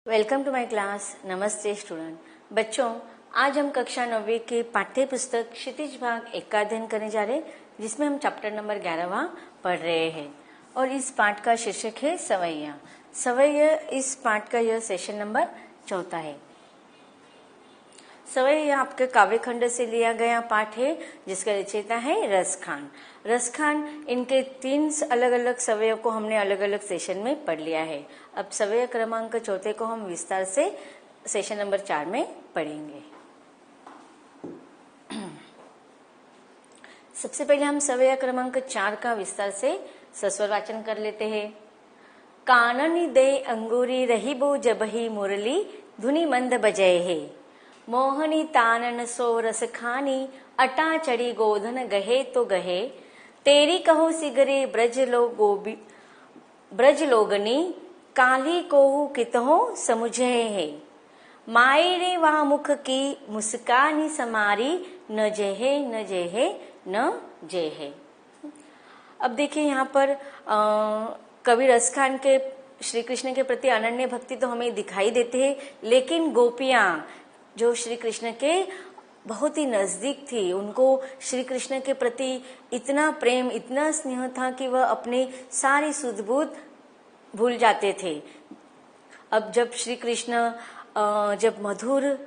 Welcome to my class. नमस्ते student. बच्चों, आज हम कक्षा 9वीं के पाठ्य पुस्तक क्षितिज भाग 1 का अध्ययन करने जा रहे हैं, जिसमें हम चैप्टर नंबर 11वां पढ़ रहे हैं और इस पाठ का शीर्षक है सवैया। सवैया इस पाठ का यह सेशन नंबर 4 है। सवैया आपके काव्य खंड से लिया गया पाठ है, जिसका रचयिता है रसखान। रसखान इनके 3 अलग अलग सवैयों को हमने अलग अलग सेशन में पढ़ लिया है। अब सवैया क्रमांक 4 को हम विस्तार से सेशन नंबर 4 में पढ़ेंगे। सबसे पहले हम सवैया क्रमांक 4 का विस्तार से सस्वर वाचन कर लेते हैं। काननी दे अंगूरी रहीबो जबही मुरली धुनि मंद बजय है। मोहनी तानन सो रस खानी अटा चढ़ी गोधन गहे तो गहे। तेरी कहो सिगरे ब्रज लोगनी काली कोहू कितहो समुझे है। माई रे वह मुख की मुस्कानी समारी न जेहे न जेहे न जेहे। अब देखिए यहाँ पर कवि रसखान के श्री कृष्ण के प्रति अनन्य भक्ति तो हमें दिखाई देती है, लेकिन गोपियां जो श्री कृष्ण के बहुत ही नजदीक थी, उनको श्री कृष्ण के प्रति इतना प्रेम इतना स्नेह था कि वह अपनी सारी सुध बुध भूल जाते थे। अब जब श्री कृष्ण जब मधुर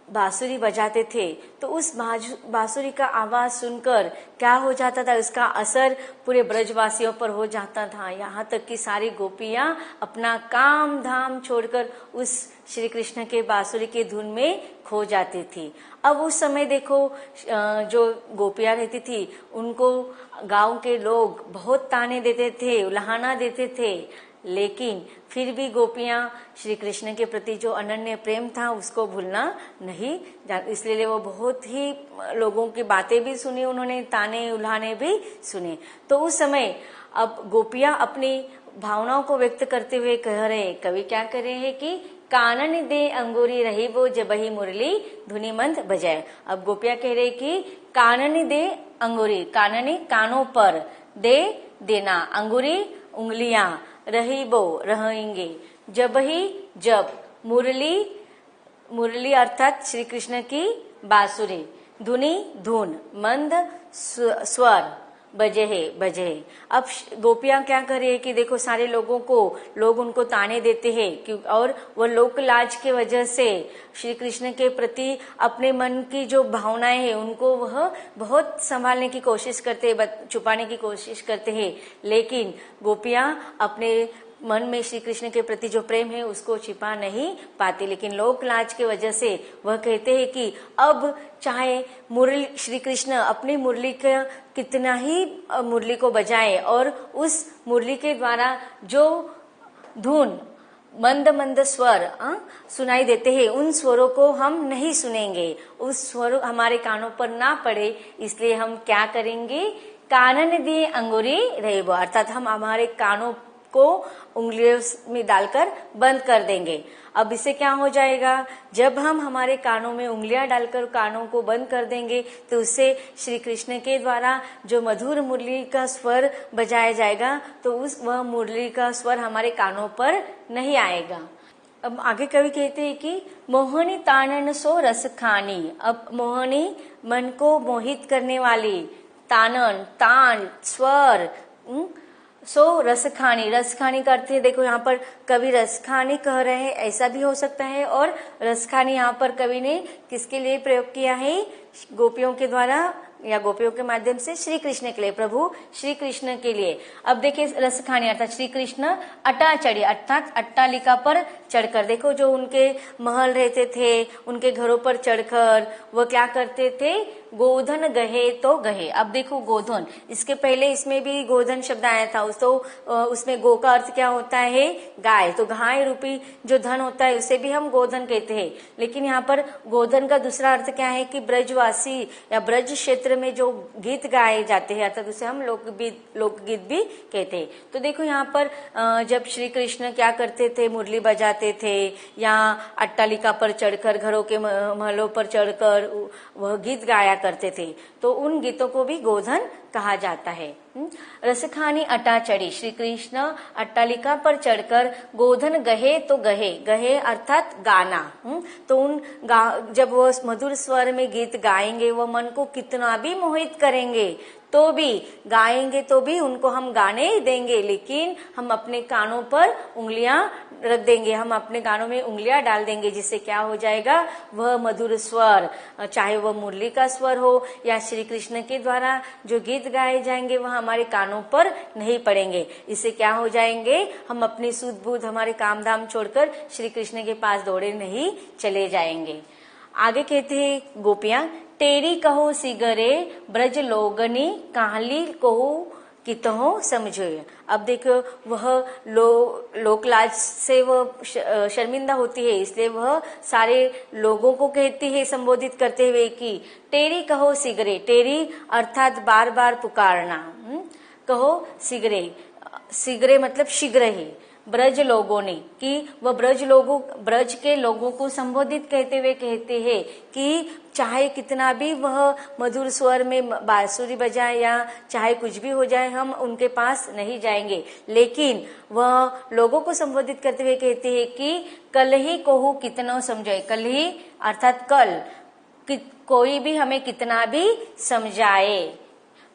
बांसुरी बजाते थे तो उस बांसुरी का आवाज सुनकर क्या हो जाता था, उसका असर पूरे ब्रजवासियों पर हो जाता था। यहाँ तक कि सारी गोपियां अपना काम धाम छोड़कर उस श्री कृष्ण के बांसुरी के धुन में खो जाती थी। अब उस समय देखो, जो गोपियां रहती थी उनको गांव के लोग बहुत ताने देते थे, उल्हाना देते थे, लेकिन फिर भी गोपियां श्री कृष्ण के प्रति जो अनन्य प्रेम था उसको भूलना नहीं, इसलिए वो बहुत ही लोगों की बातें भी सुनी, उन्होंने ताने उल्हाने भी सुने। तो उस समय अब गोपियां अपनी भावनाओं को व्यक्त करते हुए कह रहे, कवि क्या कर रहे हैं कि कानन दे अंगूरी रही वो जबही मुरली धुनि मंद बजाए। अब गोपियां कह रहे कि कानन दे अंगूरी, काननी कानों पर, दे देना, अंगूरी उंगलियां, रहीबो रहेंगे, जब ही जब, मुरली अर्थात श्री कृष्ण की बांसुरी, धुनि धुन, मंद स्वर, बजे है। अब गोपियां क्या कर रही है कि देखो सारे लोग उनको ताने देते हैं और वह लोक लाज के वजह से श्री कृष्ण के प्रति अपने मन की जो भावनाएं हैं उनको वह बहुत संभालने की कोशिश करते हैं, छुपाने की कोशिश करते हैं, लेकिन गोपियां अपने मन में श्री कृष्ण के प्रति जो प्रेम है उसको छिपा नहीं पाती। लेकिन लोक लाज के वजह से वह कहते हैं कि अब चाहे मुरली श्री कृष्ण अपनी मुरली का कितना ही मुरली को बजाए और उस मुरली के द्वारा जो धुन मंद मंद स्वर सुनाई देते हैं, उन स्वरों को हम नहीं सुनेंगे, उस स्वर हमारे कानों पर ना पड़े, इसलिए हम क्या करेंगे, कानन दिए अंगूरी रहेबो, अर्थात हम हमारे कानों को उंगलियों में डालकर बंद कर देंगे। अब इससे क्या हो जाएगा, जब हम हमारे कानों में उंगलियां डालकर कानों को बंद कर देंगे तो उससे श्री कृष्ण के द्वारा जो मधुर मुरली का स्वर बजाया जाएगा तो वह मुरली का स्वर हमारे कानों पर नहीं आएगा। अब आगे कवि कहते हैं कि मोहनी तानन सो रस खानी। अब मोहनी मन को मोहित करने वाली, तानन तान स्वर, सो रसखानी, रसखानी का अर्थ है, देखो यहाँ पर कवि रसखानी कह रहे हैं, ऐसा भी हो सकता है, और रसखानी यहाँ पर कवि ने किसके लिए प्रयोग किया है, गोपियों के द्वारा या गोपियों के माध्यम से श्री कृष्ण के लिए, प्रभु श्री कृष्ण के लिए। अब देखिए रसखानी अर्थात श्री कृष्ण अटा चढ़े, अर्थात अट्टालिका पर चढ़कर, देखो जो उनके महल रहते थे उनके घरों पर चढ़कर वह क्या करते थे, गोधन गहे तो गहे। अब देखो गोधन, इसके पहले इसमें भी गोधन शब्द आया था, उसमें गो का अर्थ क्या होता है, गाय, तो गाय रूपी जो धन होता है उसे भी हम गोधन कहते हैं। लेकिन यहाँ पर गोधन का दूसरा अर्थ क्या है कि ब्रजवासी या ब्रज क्षेत्र में जो गीत गाए जाते हैं, अर्थात उसे हम लोकगीत भी कहते हैं। तो देखो यहाँ पर जब श्री कृष्ण क्या करते थे, मुरली बजाते थे या अट्टालिका पर चढ़कर, घरों के महलों पर चढ़कर वह गीत गाया करते थे, तो उन गीतों को भी गोधन कहा जाता है। रसखानी अटा चढ़ी, श्री कृष्ण अट्टालिका पर चढ़कर गोधन गहे तो गहे, गहे अर्थात गाना। तो जब वो मधुर स्वर में गीत गाएंगे वो मन को कितना भी मोहित करेंगे, तो भी गाएंगे तो भी उनको हम गाने देंगे, लेकिन हम अपने कानों पर उंगलियां रख देंगे, हम अपने कानों में उंगलियां डाल देंगे, जिससे क्या हो जाएगा, वह मधुर स्वर, चाहे वह मुरली का स्वर हो या श्री कृष्ण के द्वारा जो गीत गाए जाएंगे वह हमारे कानों पर नहीं पड़ेंगे। इससे क्या हो जाएंगे, हम अपनी सुध बुध हमारे काम धाम छोड़कर श्री कृष्ण के पास दौड़े नहीं चले जाएंगे। आगे कहते हैं गोपियां, टेरी कहो सिगरे ब्रज लोगनी काहली कहो कितहो समझो। अब देखो वह लोक लाज से वह शर्मिंदा होती है, इसलिए वह सारे लोगों को कहती है संबोधित करते हुए कि टेरी कहो सिगरे, टेरी अर्थात बार बार पुकारना, कहो सिगरे, सिगरे मतलब शीघ्र ही, ब्रज लोगों ने, कि वह ब्रज के लोगों को संबोधित कहते हुए कहते हैं कि चाहे कितना भी वह मधुर स्वर में बांसुरी बजाए या चाहे कुछ भी हो जाए, हम उनके पास नहीं जाएंगे, लेकिन वह लोगों को संबोधित करते हुए कहते हैं कि कल ही कोहू कितना समझाए, कल ही अर्थात कल कोई भी हमें कितना भी समझाए।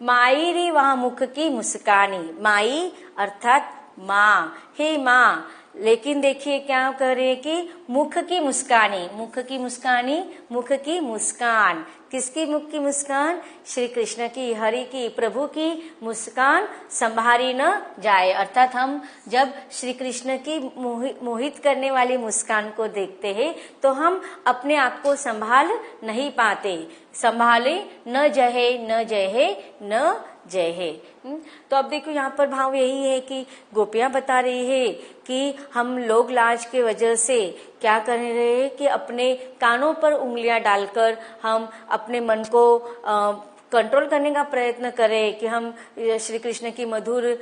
माई री वहां मुख की मुस्कानी, माई अर्थात माँ, हे माँ, लेकिन देखिए क्या कह रहे हैं कि मुख की मुस्कानी, मुख की मुस्कानी, मुख की मुस्कान, किसकी मुख की मुस्कान, श्री कृष्ण की, हरि की, प्रभु की मुस्कान संभारी न जाए। अर्थात हम जब श्री कृष्ण की मोहित करने वाली मुस्कान को देखते हैं तो हम अपने आप को संभाल नहीं पाते, संभाले न जहे न जहे न जय है। तो अब देखो यहाँ पर भाव यही है कि गोपियां बता रही है कि हम लोग लाज के वजह से क्या कर रहे हैं कि अपने कानों पर उंगलियां डालकर हम अपने मन को कंट्रोल करने का प्रयत्न करें कि हम श्री कृष्ण की मधुर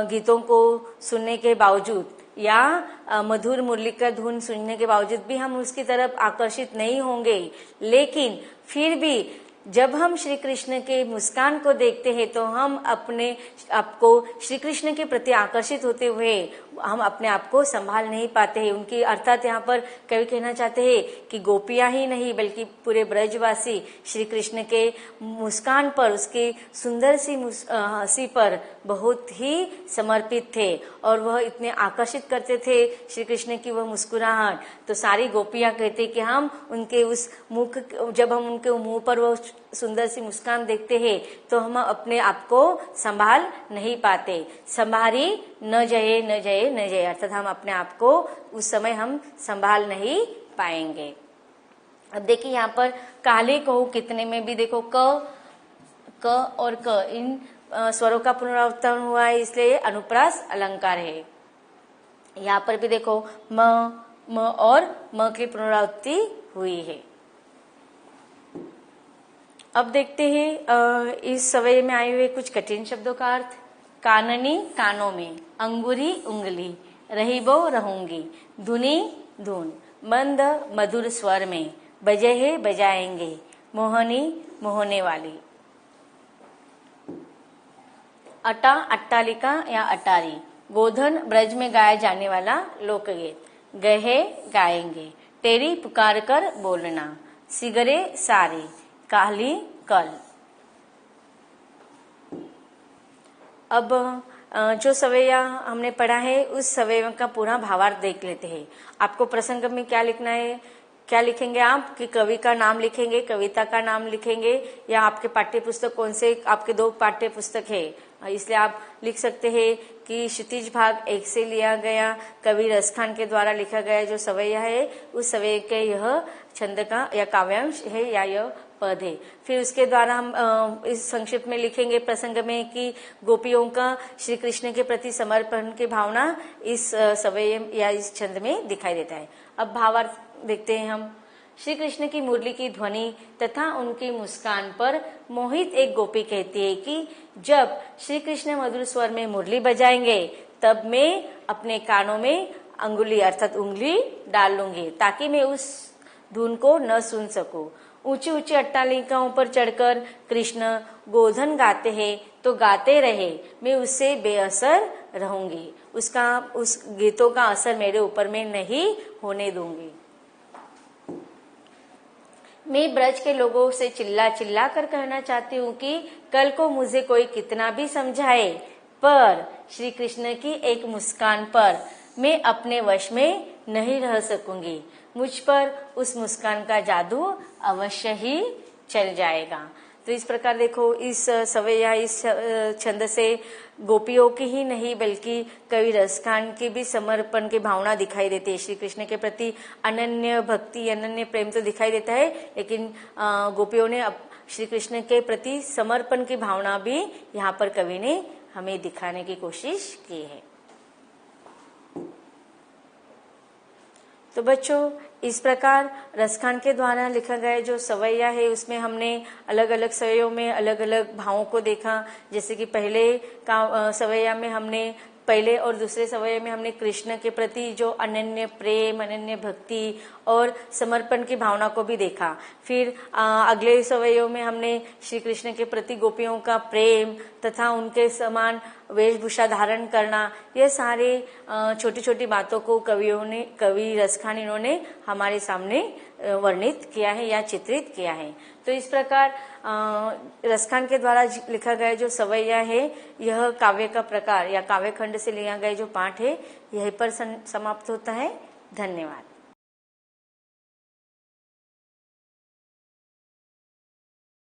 गीतों को सुनने के बावजूद या मधुर मुरली का धुन सुनने के बावजूद भी हम उसकी तरफ आकर्षित नहीं होंगे, लेकिन फिर भी जब हम श्री कृष्ण के मुस्कान को देखते हैं तो हम अपने आपको श्री कृष्ण के प्रति आकर्षित होते हुए हम अपने आप को संभाल नहीं पाते हैं। उनकी अर्थात यहाँ पर कवि कहना चाहते हैं कि गोपियां ही नहीं बल्कि पूरे ब्रजवासी श्री कृष्ण के मुस्कान पर, उसकी सुंदर सी हंसी पर बहुत ही समर्पित थे और वह इतने आकर्षित करते थे श्री कृष्ण की वह मुस्कुराहट। तो सारी गोपियां कहते कि हम उनके उस मुख, जब हम उनके मुंह पर वो सुंदर सी मुस्कान देखते हैं तो हम अपने आप को संभाल नहीं पाते, संभारी न जये न जये न जये, अर्थात हम अपने आप को उस समय हम संभाल नहीं पाएंगे। अब देखिए यहाँ पर काले कहू कितने में भी देखो क और क इन स्वरों का पुनरावर्तन हुआ है, इसलिए अनुप्रास अलंकार है। यहाँ पर भी देखो म और म की पुनरावृत्ति हुई है। अब देखते हैं इस सवय में आए हुए कुछ कठिन शब्दों का अर्थ। काननी कानों में, अंगुरी उंगली, रहीबो रहूंगी, धुनी धुन, मंद मधुर स्वर में, बजे बजाएंगे, मोहनी मोहने वाली। अटा अट्टालिका या अटारी, गोधन ब्रज में गाया जाने वाला लोकगीत, गहे गाएंगे, टेरी पुकार कर बोलना, सिगरे सारे, काहली कल। अब जो सवैया हमने पढ़ा है उस सवैया का पूरा भावार्थ देख लेते हैं। आपको प्रसंग में क्या लिखना है, क्या लिखेंगे आप कि कवि का नाम लिखेंगे, कविता का नाम लिखेंगे, या आपके पाठ्य पुस्तक कौन से, आपके 2 पाठ्य पुस्तक है, इसलिए आप लिख सकते हैं कि क्षितिज भाग 1 से लिया गया कवि रसखान के द्वारा लिखा गया जो सवैया है उस सवैया के यह छंद का या काव्यांश है या यह पद है। फिर उसके द्वारा हम इस संक्षिप्त में लिखेंगे प्रसंग में कि गोपियों का श्री कृष्ण के प्रति समर्पण की भावना इस सवैया या इस छंद में दिखाई देता है। अब भावार्थ देखते हैं हम। श्री कृष्ण की मुरली की ध्वनि तथा उनकी मुस्कान पर मोहित एक गोपी कहती है कि जब श्री कृष्ण मधुर स्वर में मुरली बजाएंगे तब मैं अपने कानों में अंगुली अर्थात उंगली डाल लूंगी ताकि मैं उस धुन को न सुन सकूं। ऊंची ऊंची अट्टालिकाओं पर चढ़कर कृष्ण गोधन गाते हैं तो गाते रहे, मैं उससे बेअसर रहूंगी, उस गीतों का असर मेरे ऊपर मैं नहीं होने दूंगी। मैं ब्रज के लोगों से चिल्ला चिल्ला कर कहना चाहती हूँ कि कल को मुझे कोई कितना भी समझाए, पर श्री कृष्ण की एक मुस्कान पर मैं अपने वश में नहीं रह सकूंगी। मुझ पर उस मुस्कान का जादू अवश्य ही चल जाएगा। तो इस प्रकार देखो, इस सवैया, इस छंद से गोपियों की ही नहीं बल्कि कवि रसखान की भी समर्पण की भावना दिखाई देती है। श्री कृष्ण के प्रति अनन्य भक्ति, अनन्य प्रेम तो दिखाई देता है, लेकिन गोपियों ने श्री कृष्ण के प्रति समर्पण की भावना भी यहाँ पर कवि ने हमें दिखाने की कोशिश की है। तो बच्चों, इस प्रकार रसखान के द्वारा लिखा गया जो सवैया है उसमें हमने अलग अलग सवैयों में अलग अलग भावों को देखा। जैसे कि पहले का सवैया में हमने, पहले और दूसरे सवैया में हमने कृष्ण के प्रति जो अनन्य प्रेम, अनन्य भक्ति और समर्पण की भावना को भी देखा। फिर अगले सवैयों में हमने श्री कृष्ण के प्रति गोपियों का प्रेम तथा उनके समान वेशभूषा धारण करना, ये सारे छोटी छोटी बातों को कवि रसखान इन्होंने हमारे सामने वर्णित किया है या चित्रित किया है। तो इस प्रकार रसखान के द्वारा लिखा गया जो सवैया है, यह काव्य का प्रकार या काव्य खंड से लिया गया जो पाठ है, यहीं पर समाप्त होता है। धन्यवाद।